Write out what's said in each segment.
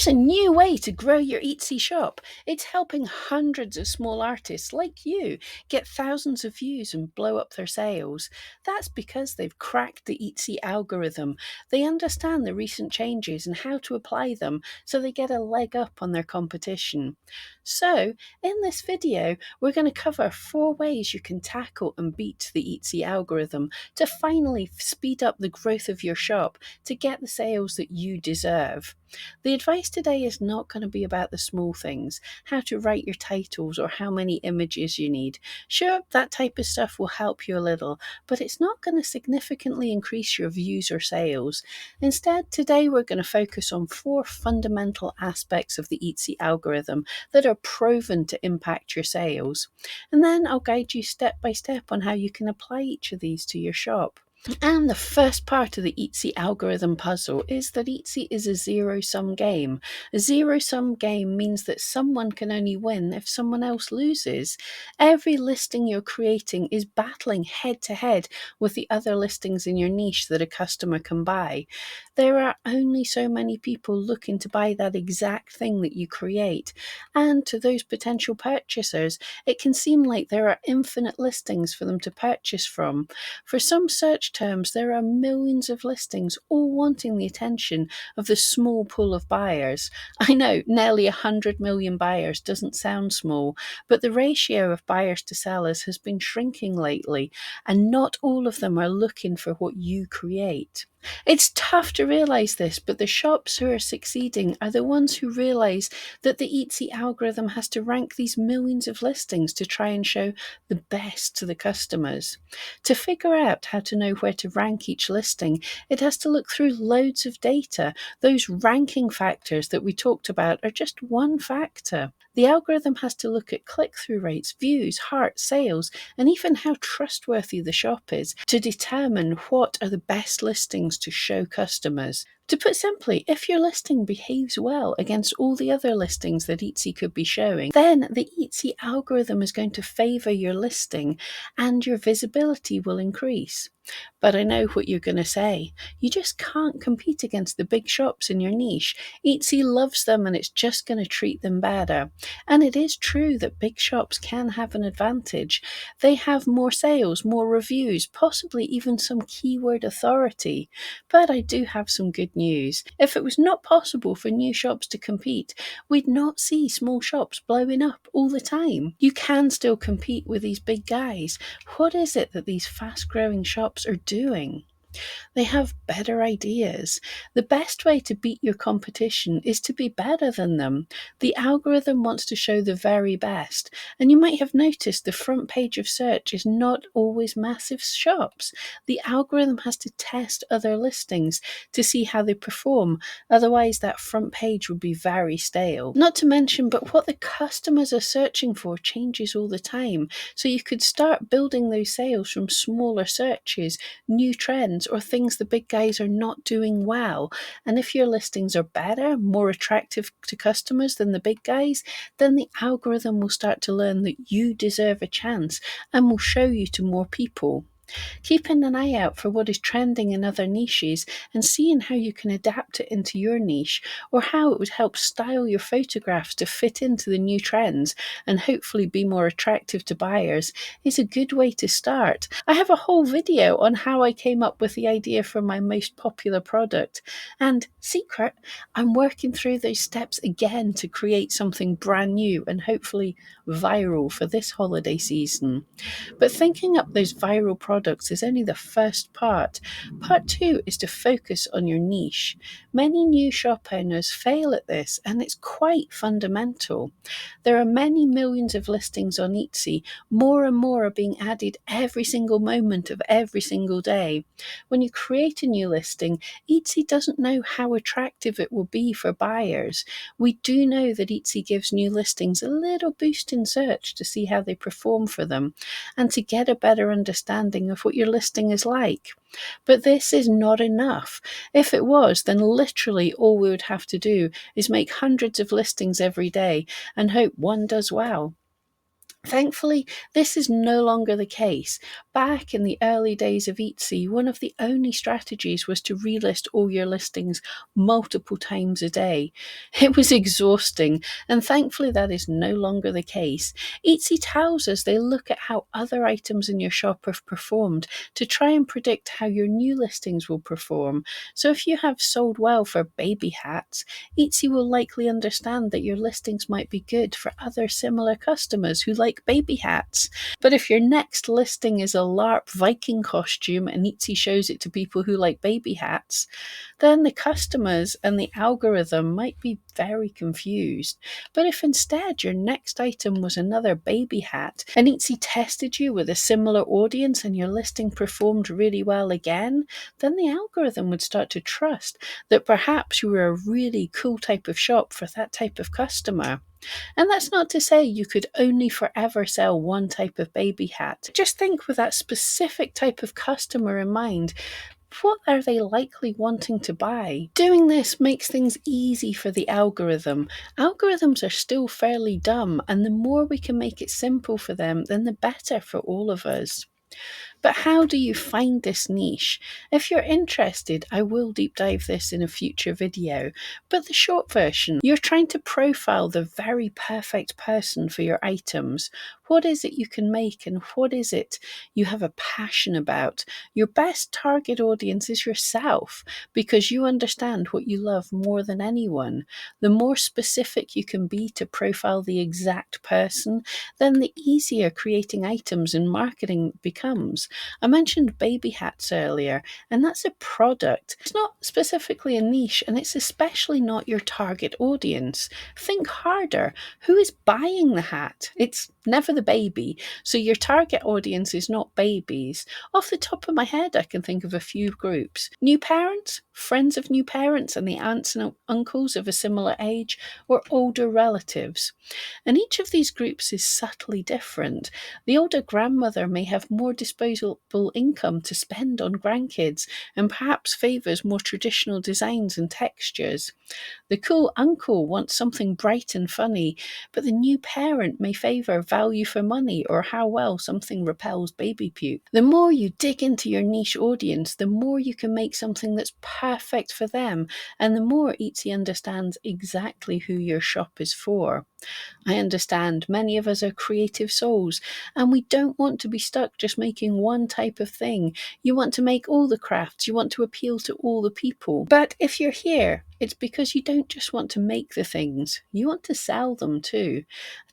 There's a new way to grow your Etsy shop. It's helping hundreds of small artists like you get thousands of views and blow up their sales. That's because they've cracked the Etsy algorithm. They understand the recent changes and how to apply them so they get a leg up on their competition. So, in this video, we're going to cover 4 ways you can tackle and beat the Etsy algorithm to finally speed up the growth of your shop to get the sales that you deserve. The advice today is not going to be about the small things, how to write your titles or how many images you need. Sure, that type of stuff will help you a little, but it's not going to significantly increase your views or sales. Instead, today we're going to focus on 4 fundamental aspects of the Etsy algorithm that are proven to impact your sales. And then I'll guide you step by step on how you can apply each of these to your shop. And the first part of the Etsy algorithm puzzle is that Etsy is a zero-sum game. A zero-sum game means that someone can only win if someone else loses. Every listing you're creating is battling head-to-head with the other listings in your niche that a customer can buy. There are only so many people looking to buy that exact thing that you create. And to those potential purchasers, it can seem like there are infinite listings for them to purchase from. For some search terms, there are millions of listings all wanting the attention of the small pool of buyers. I know nearly 100 million buyers doesn't sound small, but the ratio of buyers to sellers has been shrinking lately, and not all of them are looking for what you create. It's tough to realize this, but the shops who are succeeding are the ones who realize that the Etsy algorithm has to rank these millions of listings to try and show the best to the customers. To figure out how to know where to rank each listing, it has to look through loads of data. Those ranking factors that we talked about are just one factor. The algorithm has to look at click-through rates, views, hearts, sales, and even how trustworthy the shop is to determine what are the best listings to show customers. To put simply, if your listing behaves well against all the other listings that Etsy could be showing, then the Etsy algorithm is going to favor your listing and your visibility will increase. But I know what you're going to say. You just can't compete against the big shops in your niche. Etsy loves them and it's just going to treat them better. And it is true that big shops can have an advantage. They have more sales, more reviews, possibly even some keyword authority. But I do have some good news. If it was not possible for new shops to compete, we'd not see small shops blowing up all the time. You can still compete with these big guys. What is it that these fast-growing shops are doing? They have better ideas. The best way to beat your competition is to be better than them. The algorithm wants to show the very best, and you might have noticed the front page of search is not always massive shops. The algorithm has to test other listings to see how they perform, otherwise that front page would be very stale. Not to mention, but what the customers are searching for changes all the time, so you could start building those sales from smaller searches, new trends, or things the big guys are not doing well. And if your listings are better, more attractive to customers than the big guys, then the algorithm will start to learn that you deserve a chance and will show you to more people. Keeping an eye out for what is trending in other niches and seeing how you can adapt it into your niche, or how it would help style your photographs to fit into the new trends and hopefully be more attractive to buyers, is a good way to start. I have a whole video on how I came up with the idea for my most popular product. And secret, I'm working through those steps again to create something brand new and hopefully viral for this holiday season. But thinking up those viral products is only the first part. Part 2 is to focus on your niche. Many new shop owners fail at this, and it's quite fundamental. There are many millions of listings on Etsy. More and more are being added every single moment of every single day. When you create a new listing, Etsy doesn't know how attractive it will be for buyers. We do know that Etsy gives new listings a little boost in search to see how they perform for them, and to get a better understanding of what your listing is like. But this is not enough. If it was, then literally all we would have to do is make hundreds of listings every day and hope one does well. Thankfully, this is no longer the case, Back in the early days of Etsy, one of the only strategies was to relist all your listings multiple times a day. It was exhausting, and thankfully that is no longer the case. Etsy tells us they look at how other items in your shop have performed to try and predict how your new listings will perform. So if you have sold well for baby hats, Etsy will likely understand that your listings might be good for other similar customers who like baby hats. But if your next listing is a LARP Viking costume and Etsy shows it to people who like baby hats, then the customers and the algorithm might be very confused. But if instead your next item was another baby hat and Etsy tested you with a similar audience and your listing performed really well again, then the algorithm would start to trust that perhaps you were a really cool type of shop for that type of customer. And that's not to say you could only forever sell one type of baby hat. Just think with that specific type of customer in mind, what are they likely wanting to buy? Doing this makes things easy for the algorithm. Algorithms are still fairly dumb, and the more we can make it simple for them, then the better for all of us. But how do you find this niche? If you're interested, I will deep dive this in a future video. But the short version, you're trying to profile the very perfect person for your items. What is it you can make and what is it you have a passion about? Your best target audience is yourself because you understand what you love more than anyone. The more specific you can be to profile the exact person, then the easier creating items and marketing becomes. I mentioned baby hats earlier, and that's a product. It's not specifically a niche, and it's especially not your target audience. Think harder. Who is buying the hat? It's never the baby, so your target audience is not babies. Off the top of my head, I can think of a few groups. New parents, friends of new parents, and the aunts and uncles of a similar age, or older relatives. And each of these groups is subtly different. The older grandmother may have more disposable income to spend on grandkids and perhaps favours more traditional designs and textures. The cool uncle wants something bright and funny, but the new parent may favour value for money or how well something repels baby puke. The more you dig into your niche audience, the more you can make something that's perfect for them, and the more Etsy understands exactly who your shop is for. I understand many of us are creative souls and we don't want to be stuck just making one type of thing. You want to make all the crafts, you want to appeal to all the people. But if you're here, it's because you don't just want to make the things, you want to sell them too.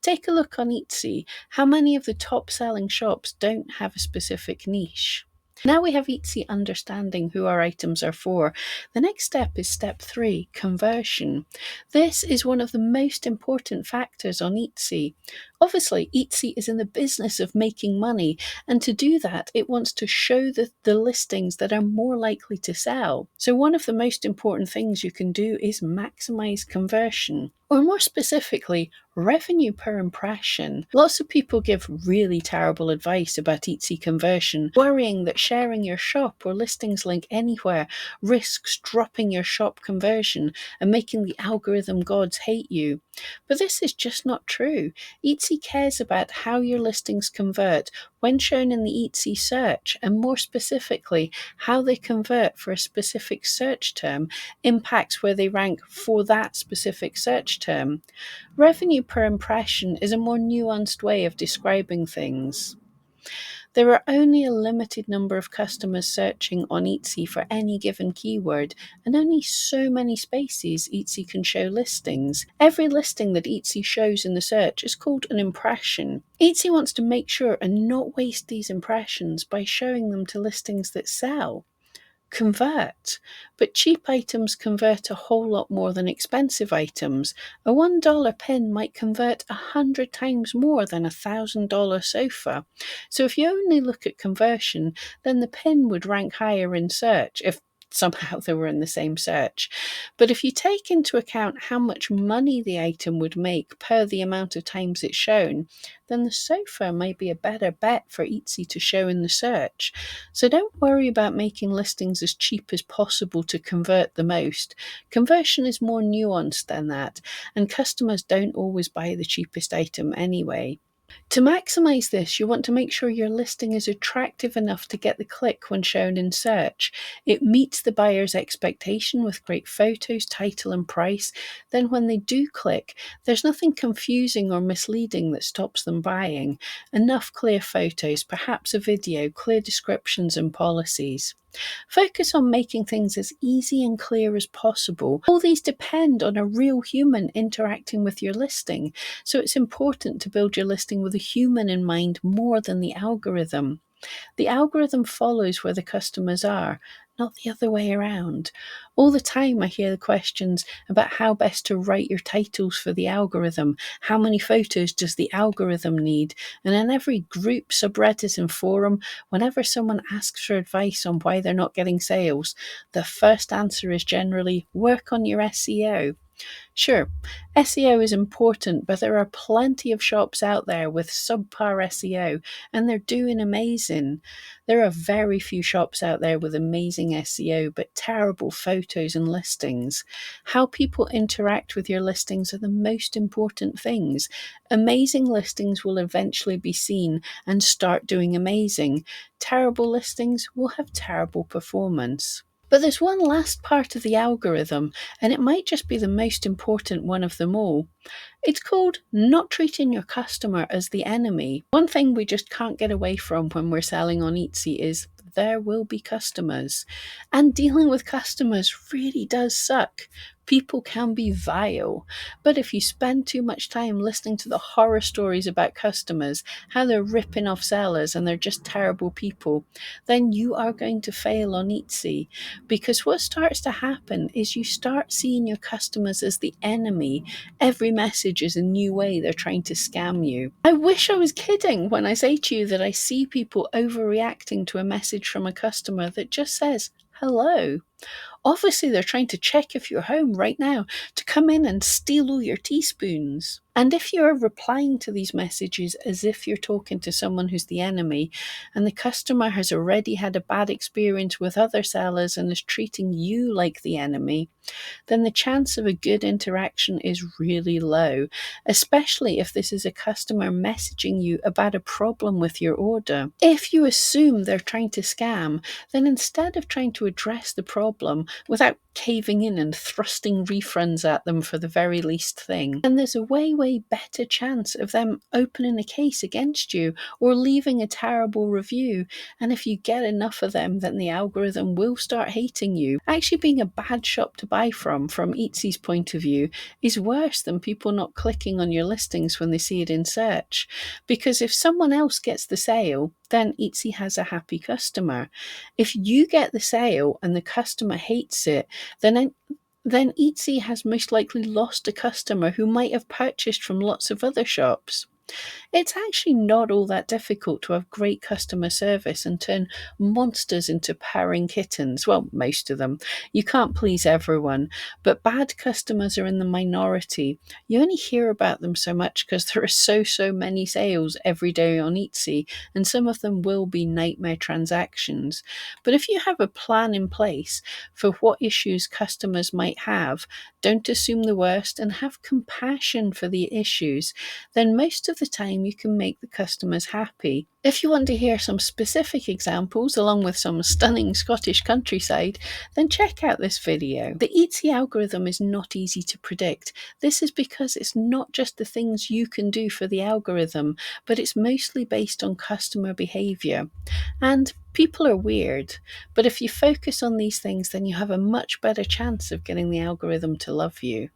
Take a look on Etsy. How many of the top selling shops don't have a specific niche? Now we have Etsy understanding who our items are for. The next step is step 3, conversion. This is one of the most important factors on Etsy. Obviously, Etsy is in the business of making money, and to do that, it wants to show the listings that are more likely to sell. So one of the most important things you can do is maximize conversion. Or more specifically, revenue per impression. Lots of people give really terrible advice about Etsy conversion, worrying that sharing your shop or listings link anywhere risks dropping your shop conversion and making the algorithm gods hate you. But this is just not true. Etsy cares about how your listings convert when shown in the Etsy search, and more specifically, how they convert for a specific search term impacts where they rank for that specific search term. Revenue per impression is a more nuanced way of describing things. There are only a limited number of customers searching on Etsy for any given keyword, and only so many spaces Etsy can show listings. Every listing that Etsy shows in the search is called an impression. Etsy wants to make sure and not waste these impressions by showing them to listings that sell. Convert. But cheap items convert a whole lot more than expensive items. A $1 pin might convert 100 times more than a $1,000 sofa. So if you only look at conversion, then the pin would rank higher in search if somehow they were in the same search. But if you take into account how much money the item would make per the amount of times it's shown, then the sofa might be a better bet for Etsy to show in the search. So don't worry about making listings as cheap as possible to convert the most. Conversion is more nuanced than that, and customers don't always buy the cheapest item anyway. To maximize this, you want to make sure your listing is attractive enough to get the click when shown in search. It meets the buyer's expectation with great photos, title, and price. Then, when they do click, there's nothing confusing or misleading that stops them buying. Enough clear photos, perhaps a video, clear descriptions, and policies. Focus on making things as easy and clear as possible. All these depend on a real human interacting with your listing, so it's important to build your listing with a human in mind more than the algorithm. The algorithm follows where the customers are, not the other way around. All the time, I hear the questions about how best to write your titles for the algorithm. How many photos does the algorithm need? And in every group, subreddit, and forum, whenever someone asks for advice on why they're not getting sales, the first answer is generally work on your SEO. Sure, SEO is important, but there are plenty of shops out there with subpar SEO, and they're doing amazing. There are very few shops out there with amazing SEO, but terrible photos and listings. How people interact with your listings are the most important things. Amazing listings will eventually be seen and start doing amazing. Terrible listings will have terrible performance. But there's one last part of the algorithm, and it might just be the most important one of them all. It's called not treating your customer as the enemy. One thing we just can't get away from when we're selling on Etsy is there will be customers. And dealing with customers really does suck. People can be vile. But if you spend too much time listening to the horror stories about customers, how they're ripping off sellers and they're just terrible people, then you are going to fail on Etsy. Because what starts to happen is you start seeing your customers as the enemy. Every message is a new way they're trying to scam you. I wish I was kidding when I say to you that I see people overreacting to a message from a customer that just says, hello. Obviously, they're trying to check if you're home right now to come in and steal all your teaspoons. And if you're replying to these messages as if you're talking to someone who's the enemy, and the customer has already had a bad experience with other sellers and is treating you like the enemy, then the chance of a good interaction is really low, especially if this is a customer messaging you about a problem with your order. If you assume they're trying to scam, then instead of trying to address the problem without caving in and thrusting refunds at them for the very least thing, then there's a way better chance of them opening a case against you or leaving a terrible review. And if you get enough of them, then the algorithm will start hating you. Actually being a bad shop to buy from Etsy's point of view, is worse than people not clicking on your listings when they see it in search. Because if someone else gets the sale, then Etsy has a happy customer. If you get the sale and the customer hates it, then Etsy has most likely lost a customer who might have purchased from lots of other shops. It's actually not all that difficult to have great customer service and turn monsters into purring kittens. Well, most of them. You can't please everyone, but bad customers are in the minority. You only hear about them so much because there are so many sales every day on Etsy, and some of them will be nightmare transactions. But if you have a plan in place for what issues customers might have, don't assume the worst and have compassion for the issues, then most of the time you can make the customers happy. If you want to hear some specific examples along with some stunning Scottish countryside, then check out this video. The Etsy algorithm is not easy to predict. This is because it's not just the things you can do for the algorithm, but it's mostly based on customer behavior. And people are weird, but if you focus on these things, then you have a much better chance of getting the algorithm to love you.